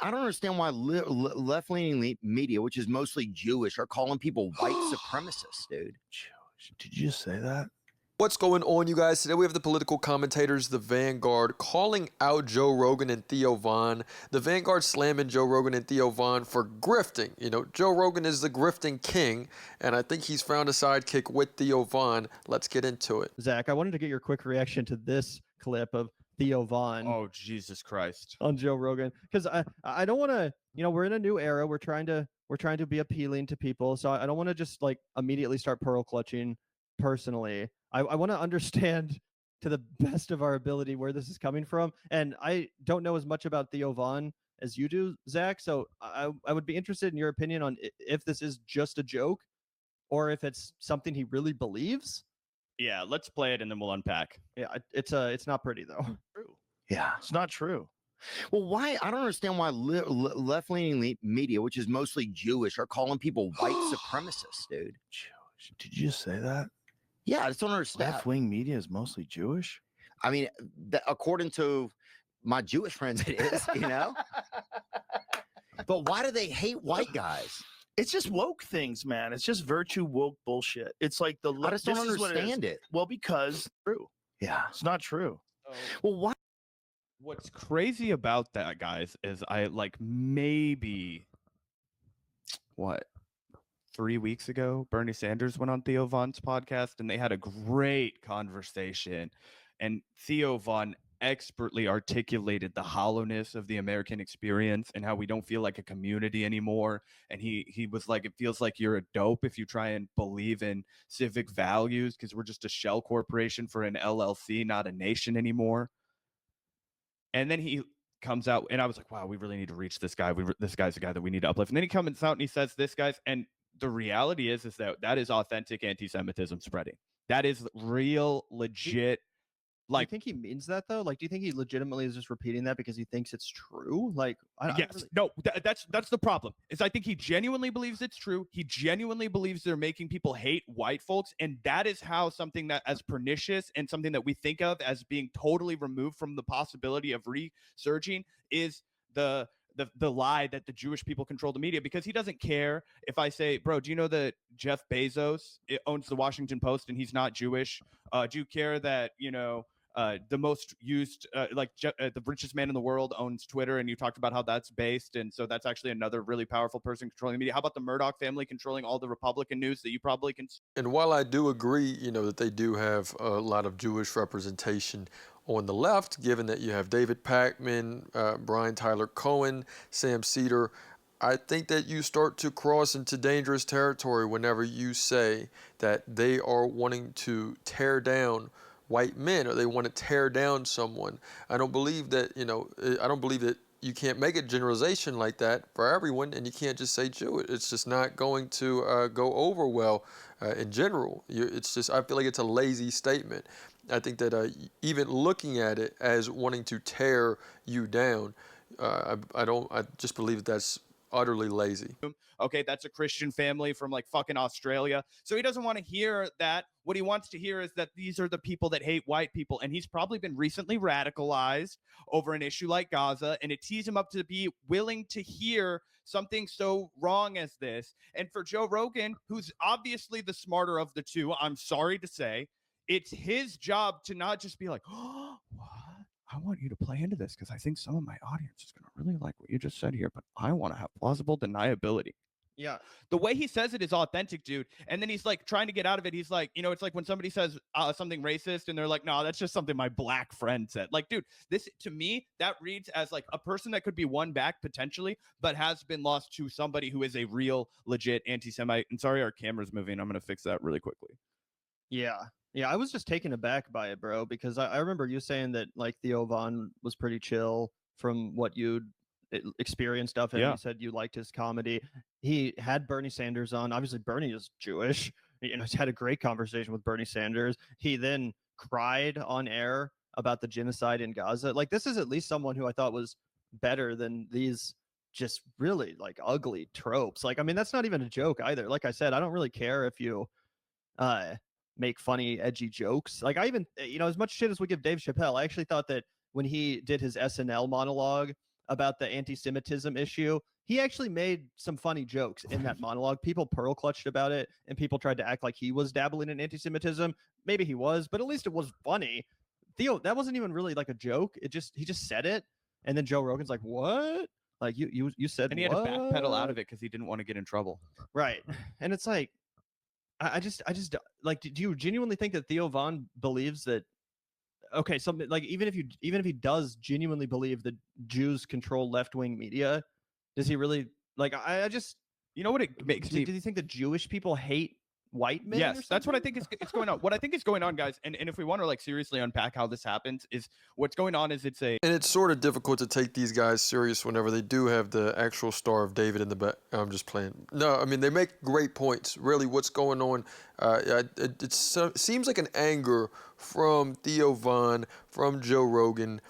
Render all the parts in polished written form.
I don't understand why left-leaning media, which is mostly Jewish, are calling people white supremacists, dude. Jewish. Did you just say that? What's going on, you guys? Today we have the political commentators, the Vanguard, calling out Joe Rogan and Theo Von. The Vanguard slamming Joe Rogan and Theo Von for grifting. You know, Joe Rogan is the grifting king, and I think he's found a sidekick with Theo Von. Let's get into it. Zach, I wanted to get your quick reaction to this clip of Theo Von. Oh, Jesus Christ. On Joe Rogan. Because I don't want to, we're in a new era. We're trying to be appealing to people. So I don't want to just like immediately start pearl clutching personally. I want to understand to the best of our ability where this is coming from. And I don't know as much about Theo Von as you do, Zach. So I would be interested in your opinion on if this is just a joke or if it's something he really believes. Yeah, let's play it and then we'll unpack. Yeah, it's not pretty though. True. Yeah, it's not true. Well, why? I don't understand why left-leaning media, which is mostly Jewish, are calling people white supremacists, dude. Jewish. Did you just say that? Yeah, I just don't understand. Left-wing media is mostly Jewish? I mean, according to my Jewish friends, it is, But why do they hate white guys? It's just woke things, man. It's just virtue woke bullshit. It's like the I just don't understand it. Well, because true. Yeah, it's not true. Well, why? What's crazy about that, guys, is I maybe 3 weeks ago, Bernie Sanders went on Theo Von's podcast and they had a great conversation. And Theo Von expertly articulated the hollowness of the American experience and how we don't feel like a community anymore. And he was like, it feels like you're a dope if you try and believe in civic values because we're just a shell corporation for an LLC, not a nation anymore. And then he comes out and I was like, wow, we really need to reach this guy. This guy's a guy that we need to uplift. And then he comes out and he says, this guy's, and the reality is that is authentic anti-Semitism spreading. That is real, legit. Do you think he means that though? Like, do you think he legitimately is just repeating that because he thinks it's true? Like, that's the problem. Is I think he genuinely believes it's true. He genuinely believes they're making people hate white folks, and that is how something that as pernicious and something that we think of as being totally removed from the possibility of resurging is the lie that the Jewish people control the media, because he doesn't care if I say, bro, do you know that Jeff Bezos owns the Washington Post and he's not Jewish? Do you care that, the most used, the richest man in the world owns Twitter, and you talked about how that's based, and so that's actually another really powerful person controlling the media. How about the Murdoch family controlling all the Republican news that you probably can? And while I do agree, that they do have a lot of Jewish representation on the left, given that you have David Pakman, Brian Tyler Cohen, Sam Cedar, I think that you start to cross into dangerous territory whenever you say that they are wanting to tear down white men or they want to tear down someone. I don't believe that, I don't believe that you can't make a generalization like that for everyone, and you can't just say Jew. It's just not going to go over well in general. It's just, I feel like it's a lazy statement. I think that even looking at it as wanting to tear you down, I just believe that that's utterly lazy. Okay, that's a Christian family from fucking Australia. So he doesn't want to hear that. What he wants to hear is that these are the people that hate white people. And he's probably been recently radicalized over an issue like Gaza. And it tees him up to be willing to hear something so wrong as this. And for Joe Rogan, who's obviously the smarter of the two, I'm sorry to say, it's his job to not just be like, oh, what? I want you to play into this because I think some of my audience is going to really like what you just said here, but I want to have plausible deniability. Yeah. The way he says it is authentic, dude. And then he's trying to get out of it. He's like, it's like when somebody says something racist and they're like, no, that's just something my black friend said. Like, dude, this to me, that reads as a person that could be won back potentially, but has been lost to somebody who is a real, legit anti-Semite. And sorry, our camera's moving. I'm going to fix that really quickly. Yeah. Yeah, I was just taken aback by it, bro, because I remember you saying that Theo Von was pretty chill from what you'd experienced of him. Yeah. You said you liked his comedy. He had Bernie Sanders on. Obviously, Bernie is Jewish. He's had a great conversation with Bernie Sanders. He then cried on air about the genocide in Gaza. This is at least someone who I thought was better than these just really ugly tropes. That's not even a joke either. Like I said, I don't really care if you make funny, edgy jokes. I even, as much shit as we give Dave Chappelle, I actually thought that when he did his SNL monologue about the anti-Semitism issue, he actually made some funny jokes in that monologue. People pearl clutched about it, and people tried to act like he was dabbling in anti-Semitism. Maybe he was, but at least it was funny. Theo, that wasn't even really like a joke. He just said it, and then Joe Rogan's like, "What? Like you said?" And he had to backpedal out what?" of it because he didn't want to get in trouble. Right. And it's like, I just like, do you genuinely think that Theo Von believes that? Okay, something like even if he does genuinely believe that Jews control left-wing media, does he really like? I just You know what it makes me? do you think that Jewish people hate white men? Yes, that's what I think is going on. What I think is going on, guys, and if we want to like seriously unpack how this happens, is what's going on is And it's sort of difficult to take these guys serious whenever they do have the actual Star of David in the back. I'm just playing. No, I mean, they make great points. Really, what's going on, it seems like an anger from Theo Von, from Joe Rogan,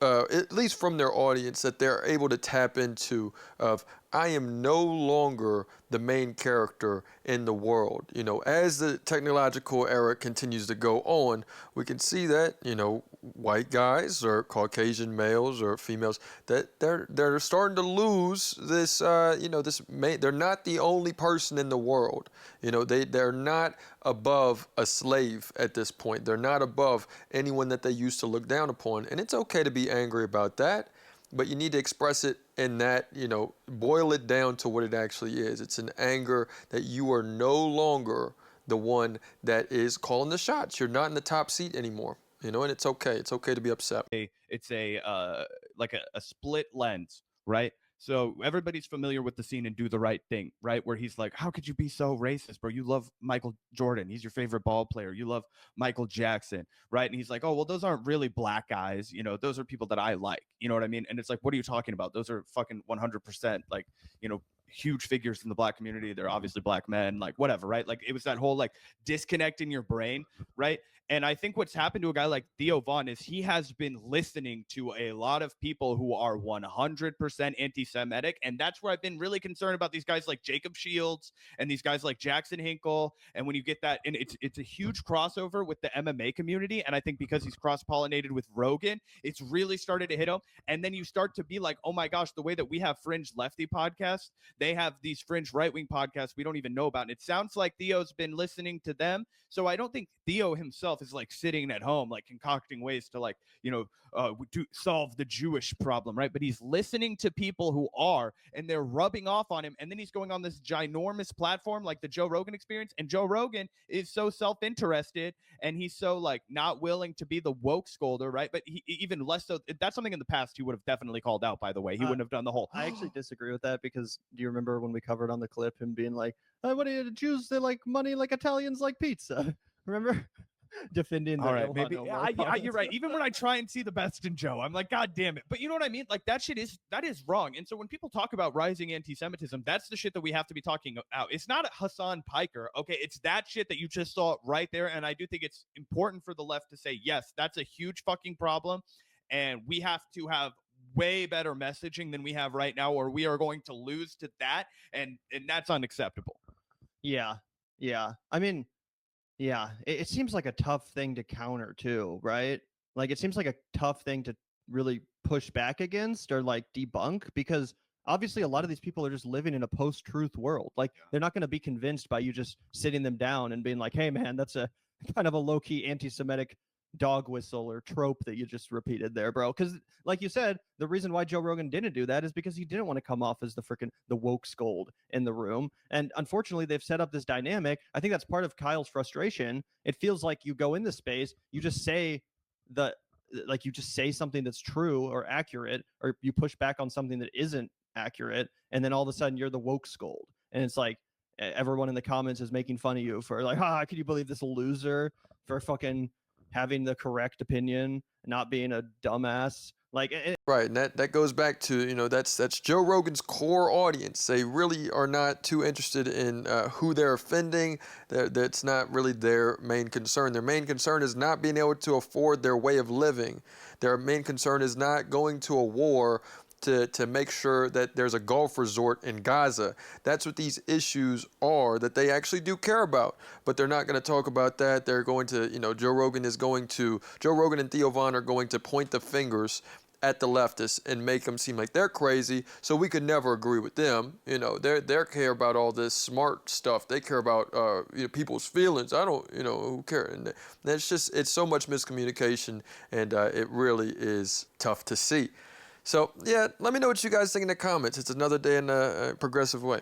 at least from their audience, that they're able to tap into of, I am no longer the main character in the world. You know, as the technological era continues to go on, we can see that, you know, white guys or Caucasian males or females, that they're starting to lose this, they're not the only person in the world. You know, they're not above a slave at this point. They're not above anyone that they used to look down upon. And it's okay to be angry about that, but you need to express it in that, you know, boil it down to what it actually is. It's an anger that you are no longer the one that is calling the shots. You're not in the top seat anymore, you know, and it's okay. It's okay to be upset. it's a like a split lens, right? So everybody's familiar with the scene in Do the Right Thing, right? Where he's like, how could you be so racist, bro? You love Michael Jordan. He's your favorite ball player. You love Michael Jackson, right? And he's like, oh, well, those aren't really black guys. You know, those are people that I like. You know what I mean? And it's like, what are you talking about? Those are fucking 100% like, you know, huge figures in the black community. They're obviously black men, like whatever, right? Like it was that whole like disconnect in your brain, right? And I think what's happened to a guy like Theo Von is he has been listening to a lot of people who are 100% anti-Semitic. And that's where I've been really concerned about these guys like Jacob Shields and these guys like Jackson Hinkle. And when you get that, and it's a huge crossover with the MMA community. And I think because he's cross-pollinated with Rogan, it's really started to hit him. And then you start to be like, oh my gosh, the way that we have fringe lefty podcasts, they have these fringe right-wing podcasts we don't even know about. And it sounds like Theo's been listening to them. So I don't think Theo himself is like sitting at home, like concocting ways to like, you know, to solve the Jewish problem, right? But he's listening to people who are, and they're rubbing off on him. And then he's going on this ginormous platform like the Joe Rogan experience. And Joe Rogan is so self-interested and he's so like not willing to be the woke scolder, right? But he even less so. That's something in the past he would have definitely called out, by the way. He wouldn't have done the whole. I actually disagree with that because do you remember when we covered on the clip him being like, what do Jews, they like money like Italians like pizza? Remember? Defending the all right, Ilhan maybe Omar you're right. Even when I try and see the best in Joe, I'm like, God damn it. But you know what I mean? Like that is wrong. And so when people talk about rising anti-Semitism, that's the shit that we have to be talking about. It's not Hassan Piker, okay? It's that shit that you just saw right there. And I do think it's important for the left to say, yes, that's a huge fucking problem, and we have to have way better messaging than we have right now, or we are going to lose to that, and that's unacceptable. Yeah. I mean, yeah, it seems like a tough thing to counter too, right? Like it seems like a tough thing to really push back against or like debunk because obviously a lot of these people are just living in a post-truth world. Like they're not going to be convinced by you just sitting them down and being like, hey man, that's a kind of a low-key anti-Semitic dog whistle or trope that you just repeated there, bro. Because like you said, the reason why Joe Rogan didn't do that is because he didn't want to come off as the woke scold in the room. And unfortunately, they've set up this dynamic. I think that's part of Kyle's frustration. It feels like you go in the space, you just say something that's true or accurate, or you push back on something that isn't accurate, and then all of a sudden you're the woke scold. And it's like everyone in the comments is making fun of you for like, can you believe this loser for fucking having the correct opinion, not being a dumbass. Right, and that goes back to, you know, that's Joe Rogan's core audience. They really are not too interested in who they're offending. That's not really their main concern. Their main concern is not being able to afford their way of living. Their main concern is not going to a war to make sure that there's a golf resort in Gaza. That's what these issues are that they actually do care about. But they're not going to talk about that. They're going to, you know, Joe Rogan and Theo Von are going to point the fingers at the leftists and make them seem like they're crazy, so we could never agree with them. You know, they care about all this smart stuff. They care about people's feelings. I don't, who cares? And it's so much miscommunication, and it really is tough to see. So yeah, let me know what you guys think in the comments. It's another day in a progressive way.